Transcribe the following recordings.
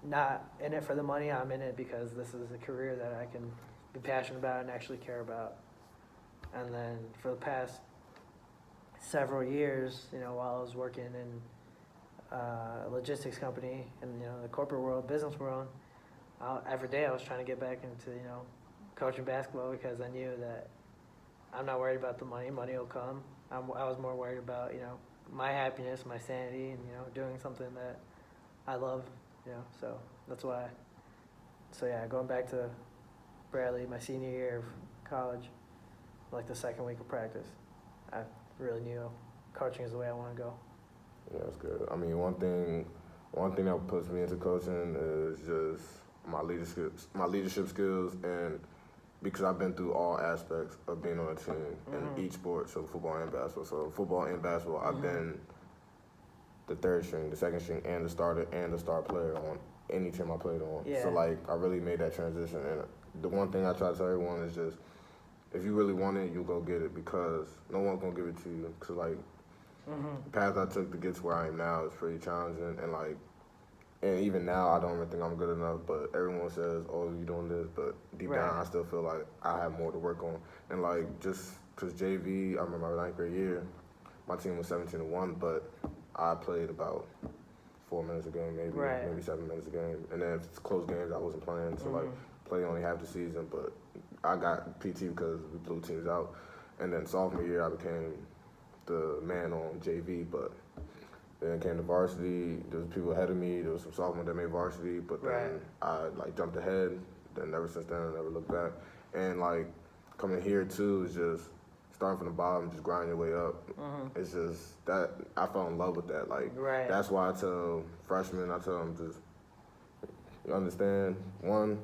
not in it for the money. I'm in it because this is a career that I can be passionate about and actually care about. And then for the past several years, while I was working in a logistics company in the corporate world, business world, every day I was trying to get back into coaching basketball because I knew that I'm not worried about the money. Money will come. I was more worried about my happiness, my sanity, and doing something that I love. So that's why. So yeah, going back to Bradley, my senior year of college, like the second week of practice, I really knew coaching is the way I want to go. Yeah, that's good. I mean, one thing that puts me into coaching is just my leadership skills, and because I've been through all aspects of being on a team in each sport, so football and basketball. So football and basketball, I've been the third string, the second string, and the starter and the star player on any team I played on. Yeah. So like, I really made that transition. And the one thing I try to tell everyone is just, if you really want it, you go get it, because no one's gonna give it to you. Cause like, the path I took to get to where I am now is pretty challenging, and even now I don't even think I'm good enough. But everyone says, "Oh, you're doing this," but deep down I still feel like I have more to work on. And like, just cause JV, I remember my 9th grade year, my team was 17-1, but I played about 4 minutes a game, maybe 7 minutes a game. And then if it's close games, I wasn't playing, so like play only half the season. But I got PT because we blew teams out. And then sophomore year, I became the man on JV, but then came to varsity. There was people ahead of me. There was some sophomores that made varsity, but then I like jumped ahead. Then ever since then, I never looked back. And like coming here too is just starting from the bottom, just grinding your way up. It's just that I fell in love with that. Like that's why I tell freshmen, I tell them just, you understand, one,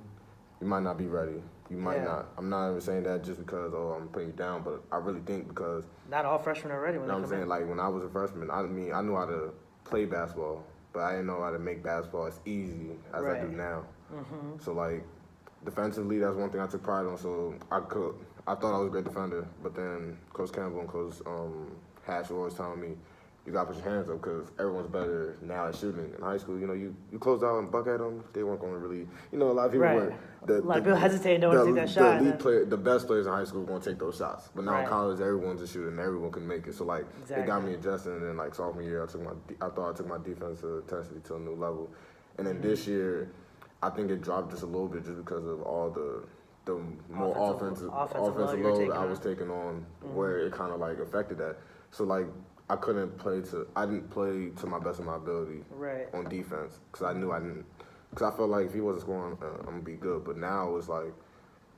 you might not be ready. You might not. I'm not even saying that just because, I'm putting you down, but I really think because not all freshmen are ready when they come in. You know what I'm saying? Like when I was a freshman, I knew how to play basketball, but I didn't know how to make basketball as easy as I do now. So like defensively, that's one thing I took pride on. So I thought I was a great defender, but then Coach Campbell and Coach Hatch were always telling me, you got to put your hands up because everyone's better now at shooting. In high school, you close out and buck at them, they weren't going to really, a lot of people were. A lot of people hesitate and don't want to take that shot. The best players in high school were going to take those shots. But now in college, everyone's a shooter and everyone can make it. So, like, it got me adjusting. And then, like, sophomore year, I thought I took my defensive intensity to a new level. And then this year, I think it dropped just a little bit just because of all the more offensive load I was taking on, where it kind of, like, affected that. So, like, I didn't play to my best of my ability on defense because I knew I didn't. Because I felt like if he wasn't scoring, I'm going to be good. But now it's like...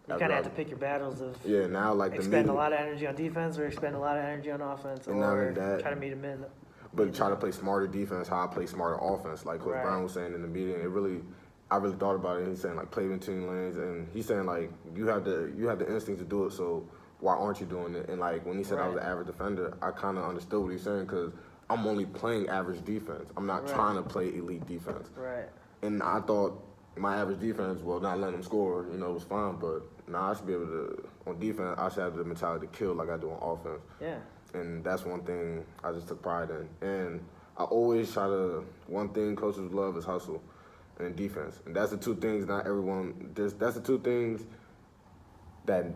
You kind of have to pick your battles of now like expend a lot of energy on defense or expend a lot of energy on offense, and or try to meet him in. But try to play smarter defense, how I play smarter offense. Like Coach Brown was saying in the meeting, I really thought about it. He's saying like play between lanes, and he's saying like you have the instinct to do it, so why aren't you doing it? And like when he said I was an average defender, I kind of understood what he's saying because I'm only playing average defense. I'm not trying to play elite defense. And I thought my average defense, not letting them score, was fine. But now I should be able to, on defense, I should have the mentality to kill like I do on offense. And that's one thing I just took pride in. And I always one thing coaches love is hustle and defense. And that's the two things that's the two things that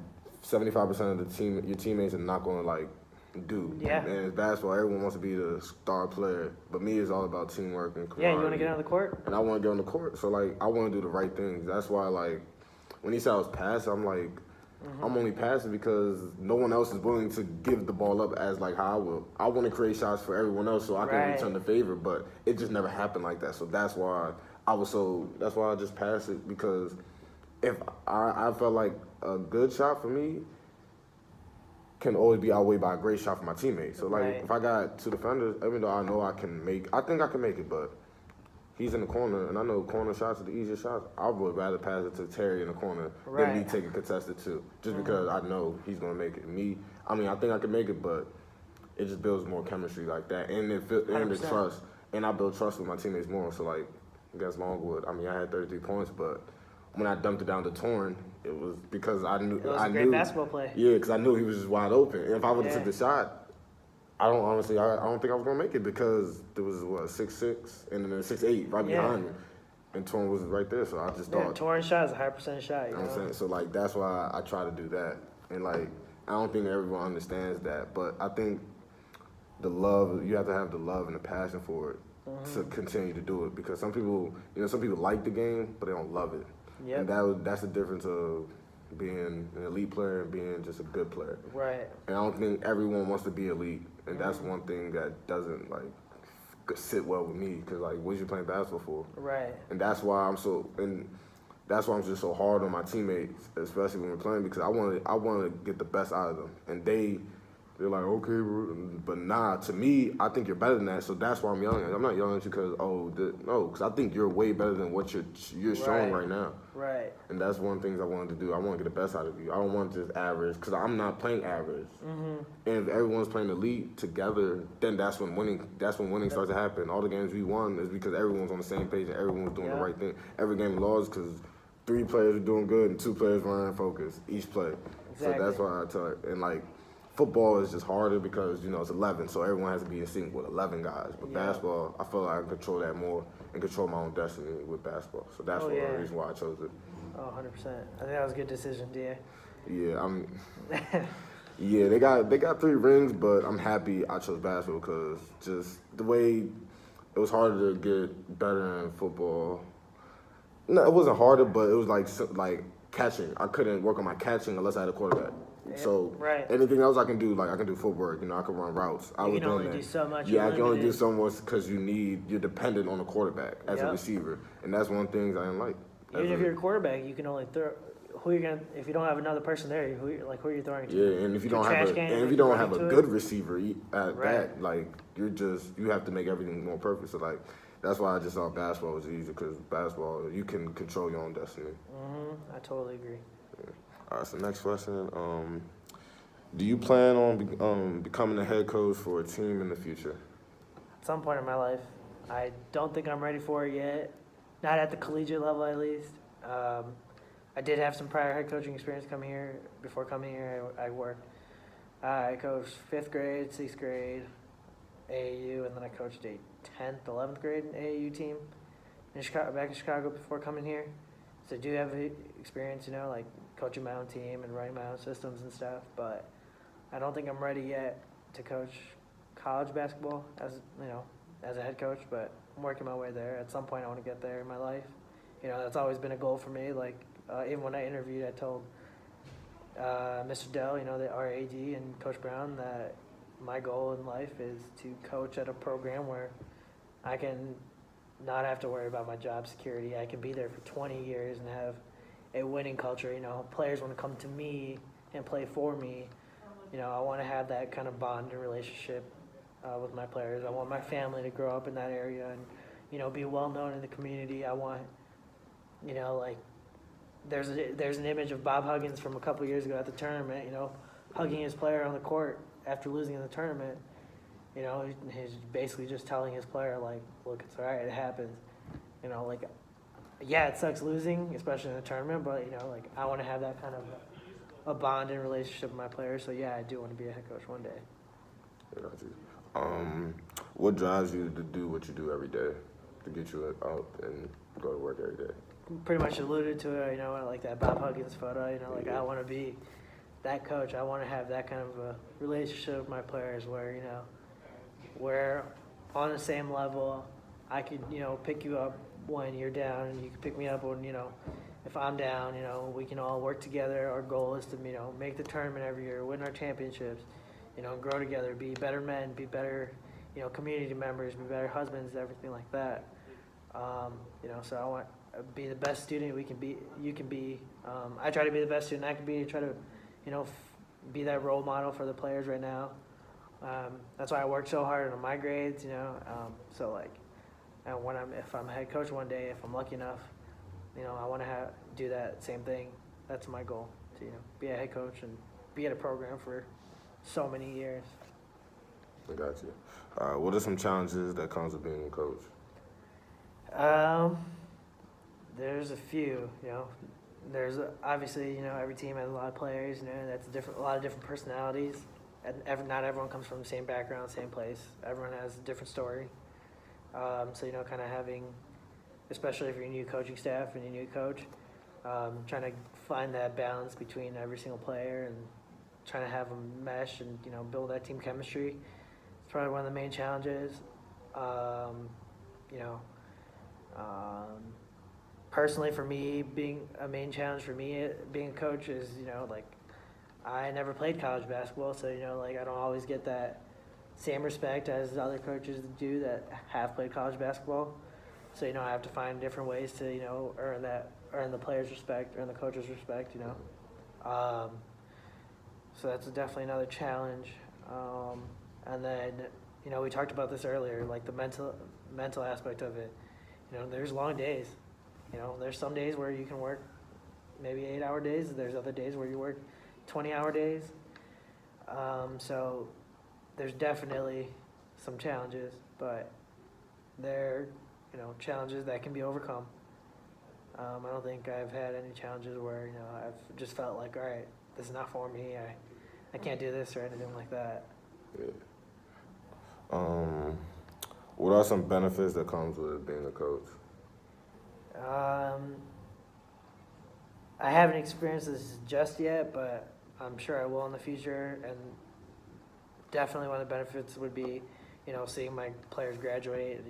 75% of your teammates are not going to like do. And it's basketball, everyone wants to be the star player, but me, it's all about teamwork and camaraderie. You want to get on the court? And I want to get on the court, so like I want to do the right things. That's why like when he said I was passing, I'm like, I'm only passing because no one else is willing to give the ball up as like how I will. I want to create shots for everyone else so I can return the favor, but it just never happened like that. So that's why I just passed it, because if I felt like a good shot for me can always be outweighed by a great shot for my teammates. So, like, if I got two defenders, even though I know I think I can make it, but he's in the corner, and I know corner shots are the easiest shots. I would rather pass it to Terry in the corner than me taking contested two, just because I know he's going to make it. I think I can make it, but it just builds more chemistry like that, and the trust. And I build trust with my teammates more. So, like, against Longwood, I had 33 points, but when I dumped it down to Torn, it was because I knew. It was a great basketball play. Yeah, because I knew he was just wide open. And if I would have took the shot, I don't think I was gonna make it, because there was 6'6" and then 6'8" right behind me. and Torn was right there, so I just Yeah, thought. Torrance shot is a high percentage shot. You know what I'm saying? So like that's why I try to do that, and like I don't think everyone understands that, but I think you have to have the love and the passion for it to continue to do it, because some people like the game, but they don't love it. Yep. And that's the difference of being an elite player and being just a good player. Right. And I don't think everyone wants to be elite, and that's one thing that doesn't like sit well with me, because like what you playing basketball for? Right. And that's why I'm just so hard on my teammates, especially when we're playing, because I want to get the best out of them, and they're like, okay, but nah, to me, I think you're better than that, so that's why I'm yelling at you. I'm not yelling at you because, no, because I think you're way better than what you're showing right now. Right. And that's one of the things I wanted to do. I want to get the best out of you. I don't want just average, because I'm not playing average. And if everyone's playing elite together, then that's when winning starts to happen. All the games we won is because everyone's on the same page and everyone's doing the right thing. Every game we lost because 3 players are doing good and 2 players weren't focused each play. Exactly. So that's why I tell it. And like, football is just harder because, it's 11, so everyone has to be in sync with 11 guys. But basketball, I feel like I can control that more and control my own destiny with basketball. So that's the reason why I chose it. Oh, 100%. I think that was a good decision, DA. Yeah, yeah, they got 3 rings, but I'm happy I chose basketball because just the way it was harder to get better in football. No, it wasn't harder, but it was like catching. I couldn't work on my catching unless I had a quarterback. So anything else I can do, like I can do footwork, I can run routes. You can only do so much. Yeah, I can only do so much because you're dependent on a quarterback as a receiver, and that's one thing I didn't like. Even if you're a quarterback, you can only throw. Who you're gonna if you don't have another person there? Who are you throwing to? Yeah, and if you don't have a good receiver at that, like you have to make everything more perfect. So like that's why I just thought basketball was easy, because basketball you can control your own destiny. I totally agree. Yeah. All right, so next question. Do you plan on becoming a head coach for a team in the future? At some point in my life. I don't think I'm ready for it yet. Not at the collegiate level, at least. I did have some prior head coaching experience coming here. Before coming here, I worked. I coached 5th grade, 6th grade, AAU, and then I coached a 10th, 11th grade AAU team back in Chicago before coming here. So I do have experience, like coaching my own team and running my own systems and stuff. But I don't think I'm ready yet to coach college basketball as a head coach. But I'm working my way there. At some point, I want to get there in my life. That's always been a goal for me. Like even when I interviewed, I told Mr. Dell, the RAD and Coach Brown, that my goal in life is to coach at a program where I can not have to worry about my job security. I can be there for 20 years and have a winning culture. Players want to come to me and play for me. I want to have that kind of bond and relationship with my players. I want my family to grow up in that area and, be well known in the community. I want, there's an image of Bob Huggins from a couple years ago at the tournament, hugging his player on the court after losing in the tournament. He's basically just telling his player, like, look, it's all right, it happens. Yeah, it sucks losing, especially in a tournament, but, I want to have that kind of a bond and relationship with my players. So, yeah, I do want to be a head coach one day. I got you. What drives you to do what you do every day, to get you out and go to work every day? Pretty much alluded to it, like that Bob Huggins photo, I want to be that coach. I want to have that kind of a relationship with my players where, we're on the same level. I could, pick you up when you're down, and you can pick me up when, if I'm down, we can all work together. Our goal is to, make the tournament every year, win our championships, grow together, be better men, be better, community members, be better husbands, everything like that. So I want to be the best student you can be. I try to be the best student I can be, try to, be that role model for the players right now. That's why I work so hard on my grades, so like, if I'm a head coach one day, if I'm lucky enough, I want to do that same thing. That's my goal, to be a head coach and be at a program for so many years. I got you. What are some challenges that comes with being a coach? There's a few, There's obviously, every team has a lot of players, that's a lot of different personalities. And not everyone comes from the same background, same place. Everyone has a different story. So, kind of having especially if you're a new coaching staff and a new coach. Trying to find that balance between every single player and trying to have them mesh and build that team chemistry. It's probably one of the main challenges. You know, personally for me, being a main challenge for me being a coach is like I never played college basketball, so like I don't always get that same respect as other coaches do that have played college basketball. So I have to find different ways to earn the players' respect, earn the coach's respect. So that's definitely another challenge. And then we talked about this earlier, like the mental aspect of it. There's long days. There's some days where you can work maybe 8-hour days. There's other days where you work 20-hour days. So there's definitely some challenges, but they're challenges that can be overcome. I don't think I've had any challenges where I've just felt like, all right, this is not for me. I can't do this or anything like that. Yeah. What are some benefits that comes with being a coach? I haven't experienced this just yet, but I'm sure I will in the future. And definitely one of the benefits would be, seeing my players graduate,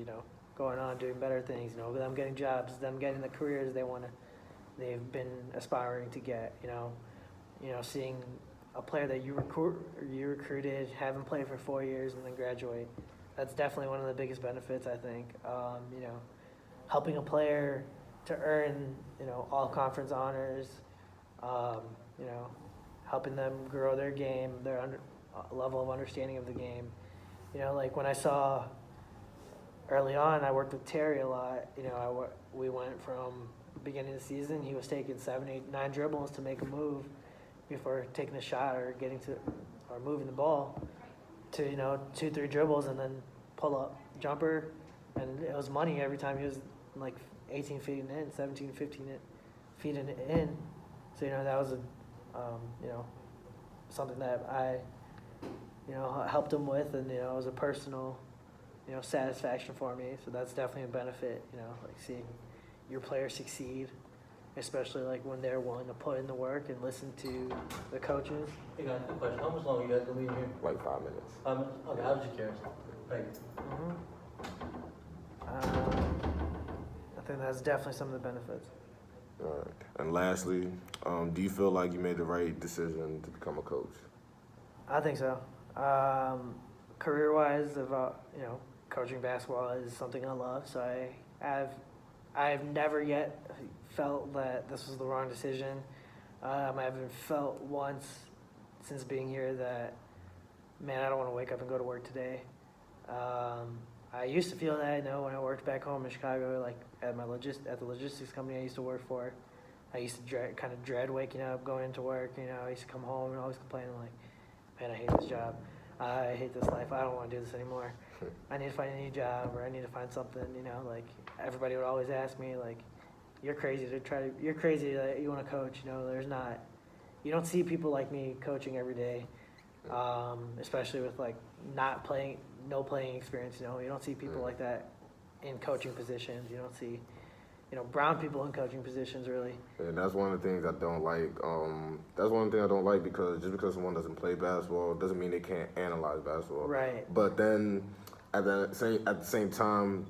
going on doing better things, them getting jobs, them getting the careers they've been aspiring to get, seeing a player that you recruited, have him play for 4 years and then graduate. That's definitely one of the biggest benefits, I think. Helping a player to earn, all conference honors, helping them grow their game, their level of understanding of the game. Like when I saw early on, I worked with Terry a lot. We went from beginning of the season, he was taking 7, 8, 9 dribbles to make a move before taking a shot or moving the ball to 2, 3 dribbles and then pull up jumper, and it was money every time he was like 18 feet in, 17, 15 feet in. So that was something that I helped him with, and it was a personal satisfaction for me. So that's definitely a benefit, like seeing your players succeed, especially like when they're willing to put in the work and listen to the coaches. Hey guys, quick question. How much longer you guys gonna be in here? Like 5 minutes. Okay, I was just curious. Thank you. I think that's definitely some of the benefits. All right. And lastly, do you feel like you made the right decision to become a coach? I think so. Career-wise, coaching basketball is something I love. So I've never yet felt that this was the wrong decision. I haven't felt once since being here that, man, I don't want to wake up and go to work today. I used to feel that, when I worked back home in Chicago, like at the logistics company I used to work for. I used to kind of dread waking up, going into work. I used to come home and always complain, like, man, I hate this job. I hate this life. I don't want to do this anymore. I need to find a new job, or I need to find something. Like everybody would always ask me, like, you're crazy that you want to coach. You don't see people like me coaching every day, especially with like no playing experience. You don't see people like that in coaching positions. You don't see, brown people in coaching positions really. And that's one of the things I don't like. That's one thing I don't like, because just because someone doesn't play basketball doesn't mean they can't analyze basketball. Right. But then at the same time,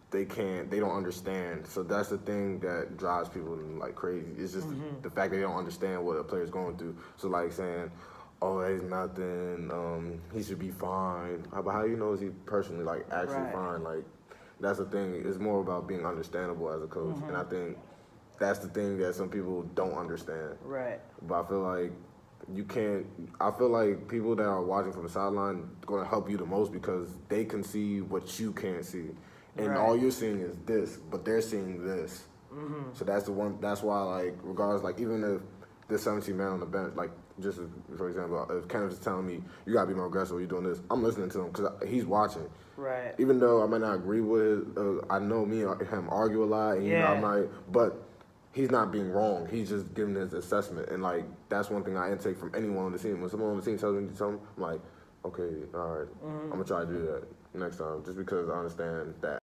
they don't understand. So that's the thing that drives people like crazy. It's just the fact that they don't understand what a player's going through. So like saying, oh, he's nothing, he should be fine. But how is he personally like actually Right. fine? Like, that's the thing. It's more about being understandable as a coach. And I think that's the thing that some people don't understand. Right. But I feel like I feel like people that are watching from the sideline are going to help you the most, because they can see what you can't see. And Right. all you're seeing is this, but they're seeing this. So that's why, like, regardless, like, even if there's 17 men on the bench, like, just for example, if Kenneth is telling me, you got to be more aggressive, you're doing this, I'm listening to him because he's watching. Right. Even though I might not agree with I know me and him argue a lot, and I might, but he's not being wrong. He's just giving his assessment. And, like, that's one thing I intake from anyone on the team. When someone on the team tells me something, I'm like, okay, all right, I'm going to try to do that next time, just because I understand that.